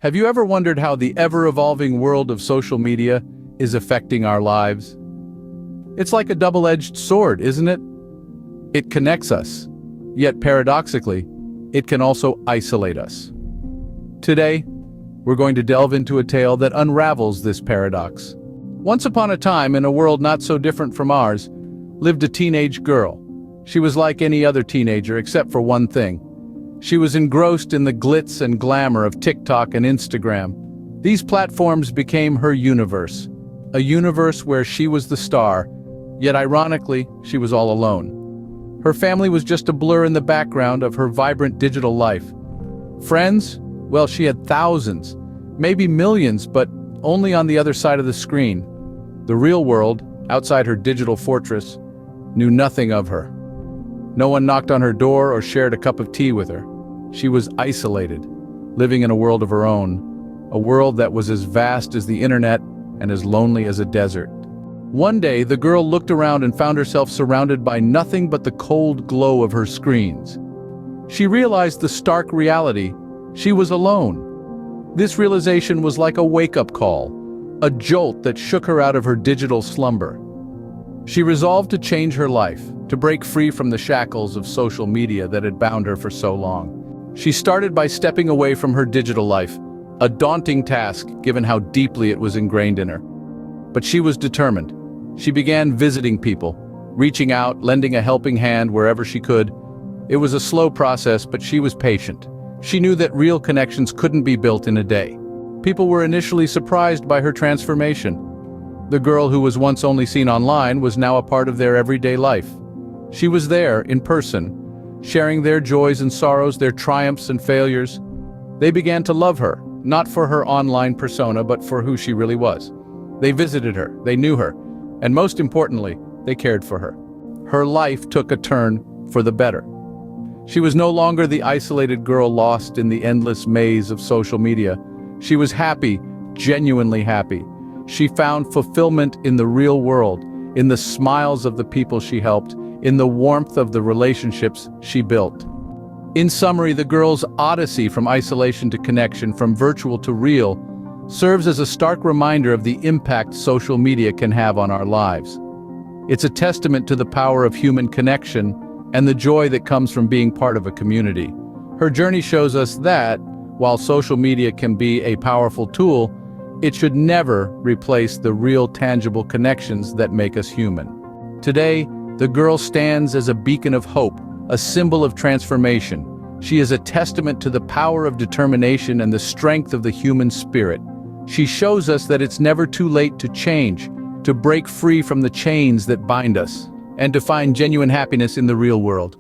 Have you ever wondered how the ever-evolving world of social media is affecting our lives? It's like a double-edged sword, isn't it? It connects us, yet paradoxically, it can also isolate us. Today, we're going to delve into a tale that unravels this paradox. Once upon a time, in a world not so different from ours, lived a teenage girl. She was like any other teenager except for one thing. She was engrossed in the glitz and glamour of TikTok and Instagram. These platforms became her universe, a universe where she was the star, yet ironically, she was all alone. Her family was just a blur in the background of her vibrant digital life. Friends? Well, she had thousands, maybe millions, but only on the other side of the screen. The real world, outside her digital fortress, knew nothing of her. No one knocked on her door or shared a cup of tea with her. She was isolated, living in a world of her own, a world that was as vast as the internet and as lonely as a desert. One day, the girl looked around and found herself surrounded by nothing but the cold glow of her screens. She realized the stark reality: she was alone. This realization was like a wake-up call, a jolt that shook her out of her digital slumber. She resolved to change her life, to break free from the shackles of social media that had bound her for so long. She started by stepping away from her digital life, a daunting task given how deeply it was ingrained in her. But she was determined. She began visiting people, reaching out, lending a helping hand wherever she could. It was a slow process, but she was patient. She knew that real connections couldn't be built in a day. People were initially surprised by her transformation. The girl who was once only seen online was now a part of their everyday life. She was there, in person, sharing their joys and sorrows, their triumphs and failures. They began to love her, not for her online persona, but for who she really was. They visited her, they knew her, and most importantly, they cared for her. Her life took a turn for the better. She was no longer the isolated girl lost in the endless maze of social media. She was happy, genuinely happy. She found fulfillment in the real world, in the smiles of the people she helped, in the warmth of the relationships she built. In summary, the girl's odyssey from isolation to connection, from virtual to real, serves as a stark reminder of the impact social media can have on our lives. It's a testament to the power of human connection and the joy that comes from being part of a community. Her journey shows us that, while social media can be a powerful tool, it should never replace the real tangible connections that make us human. Today, the girl stands as a beacon of hope, a symbol of transformation. She is a testament to the power of determination and the strength of the human spirit. She shows us that it's never too late to change, to break free from the chains that bind us, and to find genuine happiness in the real world.